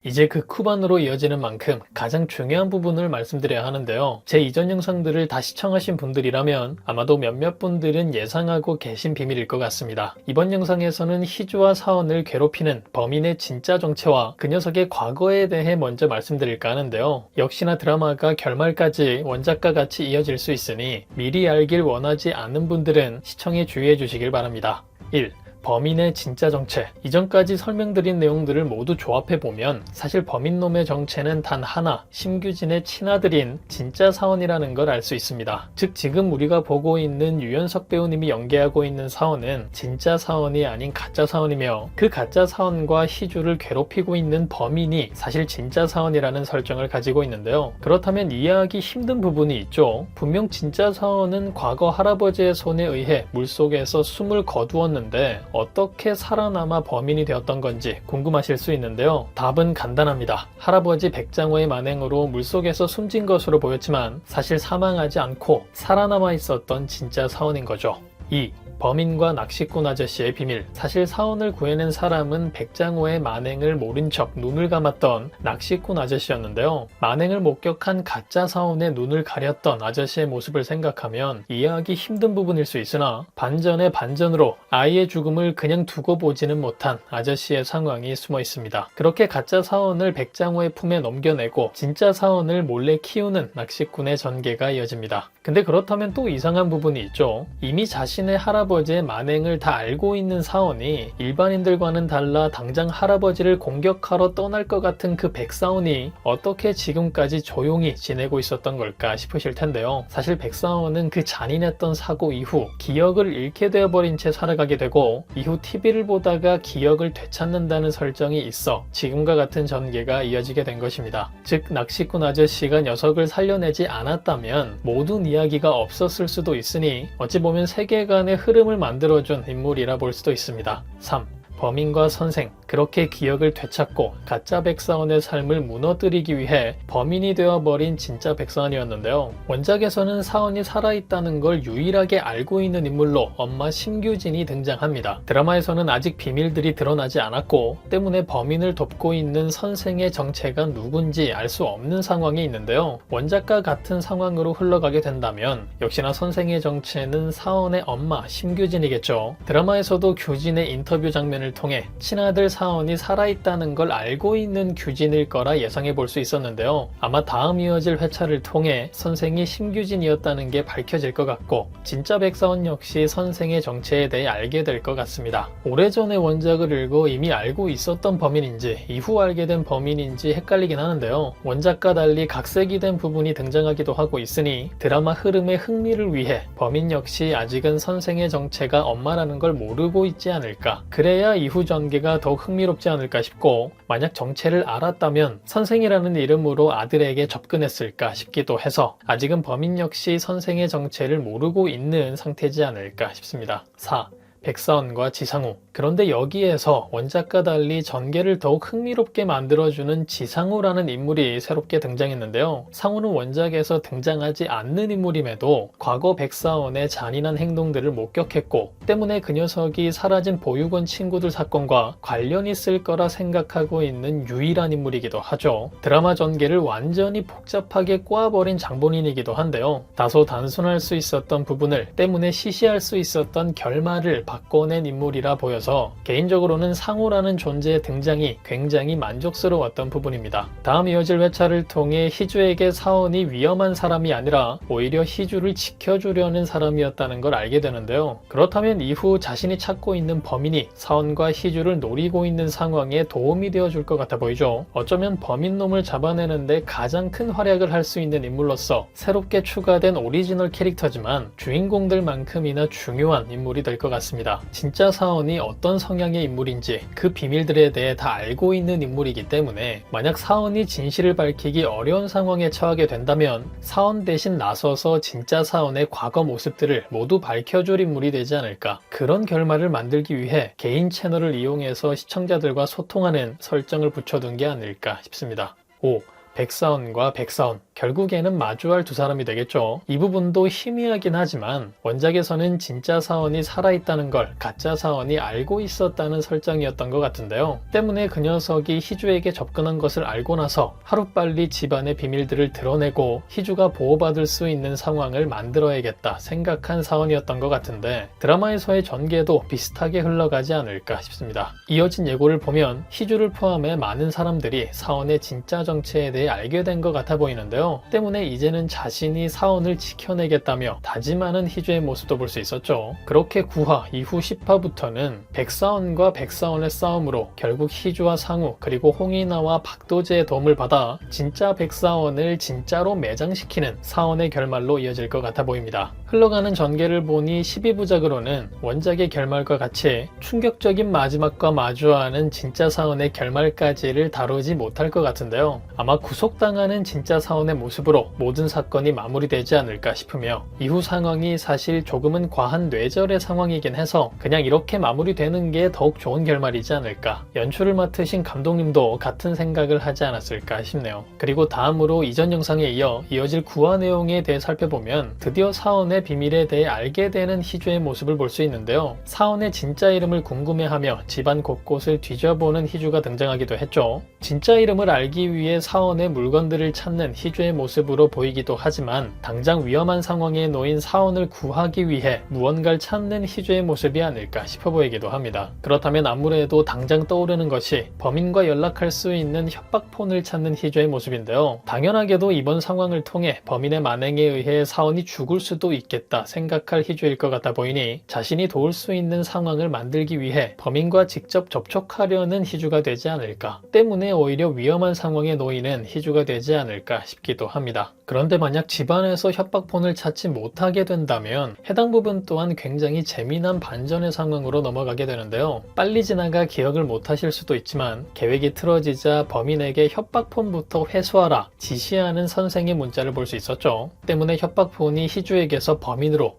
이제 그 후반으로 이어지는 만큼 가장 중요한 부분을 말씀드려야 하는데요. 제 이전 영상들을 다 시청하신 분들이라면 아마도 몇몇 분들은 예상하고 계신 비밀일 것 같습니다. 이번 영상에서는 희주와 사원을 괴롭히는 범인의 진짜 정체와 그 녀석의 과거에 대해 먼저 말씀드릴까 하는데요. 역시나 드라마가 결말까지 원작과 같이 이어질 수 있으니 미리 알길 원하지 않는 분들은 시청에 주의해 주시길 바랍니다. 1. 범인의 진짜 정체. 이전까지 설명드린 내용들을 모두 조합해보면 사실 범인놈의 정체는 단 하나, 심규진의 친아들인 진짜 사원이라는 걸 알 수 있습니다. 즉 지금 우리가 보고 있는 유연석 배우님이 연기하고 있는 사원은 진짜 사원이 아닌 가짜 사원이며 그 가짜 사원과 희주를 괴롭히고 있는 범인이 사실 진짜 사원이라는 설정을 가지고 있는데요. 그렇다면 이해하기 힘든 부분이 있죠. 분명 진짜 사원은 과거 할아버지의 손에 의해 물속에서 숨을 거두었는데 어떻게 살아남아 범인이 되었던 건지 궁금하실 수 있는데요. 답은 간단합니다. 할아버지 백장호의 만행으로 물속에서 숨진 것으로 보였지만 사실 사망하지 않고 살아남아 있었던 진짜 사원인 거죠. 2. 범인과 낚시꾼 아저씨의 비밀. 사실 사원을 구해낸 사람은 백장호의 만행을 모른 척 눈을 감았던 낚시꾼 아저씨였는데요. 만행을 목격한 가짜 사원의 눈을 가렸던 아저씨의 모습을 생각하면 이해하기 힘든 부분일 수 있으나 반전의 반전으로 아이의 죽음을 그냥 두고 보지는 못한 아저씨의 상황이 숨어 있습니다. 그렇게 가짜 사원을 백장호의 품에 넘겨내고 진짜 사원을 몰래 키우는 낚시꾼의 전개가 이어집니다. 근데 그렇다면 또 이상한 부분이 있죠. 이미 자신의 할아버지의 만행을 다 알고 있는 사원이 일반인들과는 달라 당장 할아버지를 공격하러 떠날 것 같은 그 백사원이 어떻게 지금까지 조용히 지내고 있었던 걸까 싶으실 텐데요. 사실 백사원은 그 잔인했던 사고 이후 기억을 잃게 되어버린 채 살아가게 되고 이후 TV를 보다가 기억을 되찾는다는 설정이 있어 지금과 같은 전개가 이어지게 된 것입니다. 즉 낚시꾼 아저씨가 녀석을 살려내지 않았다면 모든 이야기가 없었을 수도 있으니 어찌 보면 세계관의 흐름을 만들어준 인물이라 볼 수도 있습니다. 3. 범인과 선생. 그렇게 기억을 되찾고 가짜 백사원의 삶을 무너뜨리기 위해 범인이 되어버린 진짜 백사원이었는데요. 원작에서는 사원이 살아있다는 걸 유일하게 알고 있는 인물로 엄마 심규진이 등장합니다. 드라마에서는 아직 비밀들이 드러나지 않았고 때문에 범인을 돕고 있는 선생의 정체가 누군지 알 수 없는 상황이 있는데요. 원작과 같은 상황으로 흘러가게 된다면 역시나 선생의 정체는 사원의 엄마 심규진이겠죠. 드라마에서도 규진의 인터뷰 장면을 통해 친아들 사원이 살아있다는 걸 알고 있는 규진일 거라 예상해 볼 수 있었는데요. 아마 다음 이어질 회차를 통해 선생이 심규진이었다는 게 밝혀질 것 같고 진짜 백사원 역시 선생의 정체에 대해 알게 될 것 같습니다. 오래전에 원작을 읽고 이미 알고 있었던 범인인지 이후 알게 된 범인인지 헷갈리긴 하는데요. 원작과 달리 각색이 된 부분이 등장하기도 하고 있으니 드라마 흐름의 흥미를 위해 범인 역시 아직은 선생의 정체가 엄마라는 걸 모르고 있지 않을까. 그래야 이후 전개가 더욱 흥미롭지 않을까 싶고 만약 정체를 알았다면 선생이라는 이름으로 아들에게 접근했을까 싶기도 해서 아직은 범인 역시 선생의 정체를 모르고 있는 상태지 않을까 싶습니다. 4. 백사원과 지상우. 그런데 여기에서 원작과 달리 전개를 더욱 흥미롭게 만들어주는 지상우라는 인물이 새롭게 등장했는데요. 상우는 원작에서 등장하지 않는 인물임에도 과거 백사원의 잔인한 행동들을 목격했고 때문에 그 녀석이 사라진 보육원 친구들 사건과 관련이 있을 거라 생각하고 있는 유일한 인물이기도 하죠. 드라마 전개를 완전히 복잡하게 꼬아버린 장본인이기도 한데요. 다소 단순할 수 있었던 부분을 때문에 시시할 수 있었던 결말을 바꿔낸 인물이라 보여서 개인적으로는 상우라는 존재의 등장이 굉장히 만족스러웠던 부분입니다. 다음 이어질 회차를 통해 희주에게 사원이 위험한 사람이 아니라 오히려 희주를 지켜주려는 사람이었다는 걸 알게 되는데요. 그렇다면 이후 자신이 찾고 있는 범인이 사원과 희주를 노리고 있는 상황에 도움이 되어줄 것 같아 보이죠. 어쩌면 범인놈을 잡아내는데 가장 큰 활약을 할 수 있는 인물로서 새롭게 추가된 오리지널 캐릭터지만 주인공들만큼이나 중요한 인물이 될 것 같습니다. 진짜 사원이 어떤 성향의 인물인지 그 비밀들에 대해 다 알고 있는 인물이기 때문에 만약 사원이 진실을 밝히기 어려운 상황에 처하게 된다면 사원 대신 나서서 진짜 사원의 과거 모습들을 모두 밝혀줄 인물이 되지 않을까. 그런 결말을 만들기 위해 개인 채널을 이용해서 시청자들과 소통하는 설정을 붙여둔 게 아닐까 싶습니다. 5. 백사원과 백사원, 결국에는 마주할 두 사람이 되겠죠. 이 부분도 희미하긴 하지만 원작에서는 진짜 사원이 살아있다는 걸 가짜 사원이 알고 있었다는 설정이었던 것 같은데요. 때문에 그 녀석이 희주에게 접근한 것을 알고 나서 하루빨리 집안의 비밀들을 드러내고 희주가 보호받을 수 있는 상황을 만들어야겠다 생각한 사원이었던 것 같은데, 드라마에서의 전개도 비슷하게 흘러가지 않을까 싶습니다. 이어진 예고를 보면 희주를 포함해 많은 사람들이 사원의 진짜 정체에 대해 알게 된 것 같아 보이는데요. 때문에 이제는 자신이 사원을 지켜내겠다며 다짐하는 희주의 모습도 볼 수 있었죠. 그렇게 9화 이후 10화부터는 백사원과 백사원의 싸움으로 결국 희주와 상우 그리고 홍인아와 박도재의 도움을 받아 진짜 백사원을 진짜로 매장시키는 사원의 결말로 이어질 것 같아 보입니다. 흘러가는 전개를 보니 12부작으로는 원작의 결말과 같이 충격적인 마지막과 마주하는 진짜 사원의 결말까지를 다루지 못할 것 같은데요. 아마 구속당하는 진짜 사원의 모습으로 모든 사건이 마무리되지 않을까 싶으며, 이후 상황이 사실 조금은 과한 뇌절의 상황이긴 해서 그냥 이렇게 마무리되는 게 더욱 좋은 결말이지 않을까. 연출을 맡으신 감독님도 같은 생각을 하지 않았을까 싶네요. 그리고 다음으로 이전 영상에 이어질 9화 내용에 대해 살펴보면 드디어 사원의 비밀에 대해 알게 되는 희주의 모습을 볼 수 있는데요. 사원의 진짜 이름을 궁금해하며 집안 곳곳을 뒤져보는 희주가 등장하기도 했죠. 진짜 이름을 알기 위해 사원의 물건들을 찾는 희주의 모습으로 보이기도 하지만, 당장 위험한 상황에 놓인 사원을 구하기 위해 무언가를 찾는 희주의 모습이 아닐까 싶어 보이기도 합니다. 그렇다면 아무래도 당장 떠오르는 것이 범인과 연락할 수 있는 협박폰을 찾는 희주의 모습인데요. 당연하게도 이번 상황을 통해 범인의 만행에 의해 사원이 죽을 수도 있겠다 생각할 희주일 것 같아 보이니, 자신이 도울 수 있는 상황을 만들기 위해 범인과 직접 접촉하려는 희주가 되지 않을까. 때문에 오히려 위험한 상황에 놓이는 희주가 되지 않을까 싶기도 합니다. 그런데 만약 집안에서 협박폰을 찾지 못하게 된다면 해당 부분 또한 굉장히 재미난 반전의 상황으로 넘어가게 되는데요. 빨리 지나가 기억을 못하실 수도 있지만, 계획이 틀어지자 범인에게 협박폰부터 회수하라 지시하는 선생의 문자를 볼 수 있었죠. 때문에 협박폰이 희주에게서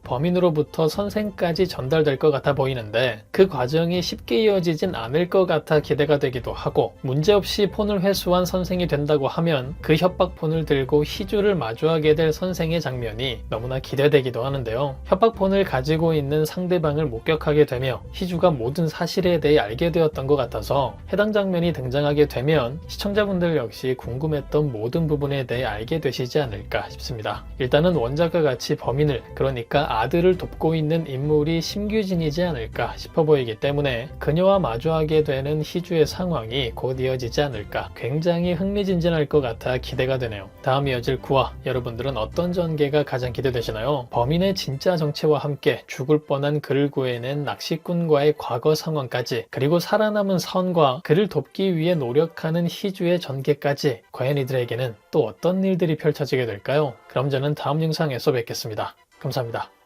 범인으로부터 선생까지 전달될 것 같아 보이는데, 그 과정이 쉽게 이어지진 않을 것 같아 기대가 되기도 하고, 문제없이 폰을 회수한 선생이 된다고 하면 그 협박폰을 들고 희주를 마주하게 될 선생의 장면이 너무나 기대되기도 하는데요. 협박폰을 가지고 있는 상대방을 목격하게 되며 희주가 모든 사실에 대해 알게 되었던 것 같아서, 해당 장면이 등장하게 되면 시청자분들 역시 궁금했던 모든 부분에 대해 알게 되시지 않을까 싶습니다. 일단은 원작과 같이 범인을, 그러니까 아들을 돕고 있는 인물이 심규진이지 않을까 싶어 보이기 때문에 그녀와 마주하게 되는 희주의 상황이 곧 이어지지 않을까, 굉장히 흥미진진할 것 같아 기대가 되네요. 다음 이어질 9화, 여러분들은 어떤 전개가 가장 기대되시나요? 범인의 진짜 정체와 함께 죽을 뻔한 그를 구해낸 낚시꾼과의 과거 상황까지, 그리고 살아남은 사원과 그를 돕기 위해 노력하는 희주의 전개까지, 과연 이들에게는 또 어떤 일들이 펼쳐지게 될까요? 그럼 저는 다음 영상에서 뵙겠습니다. 감사합니다.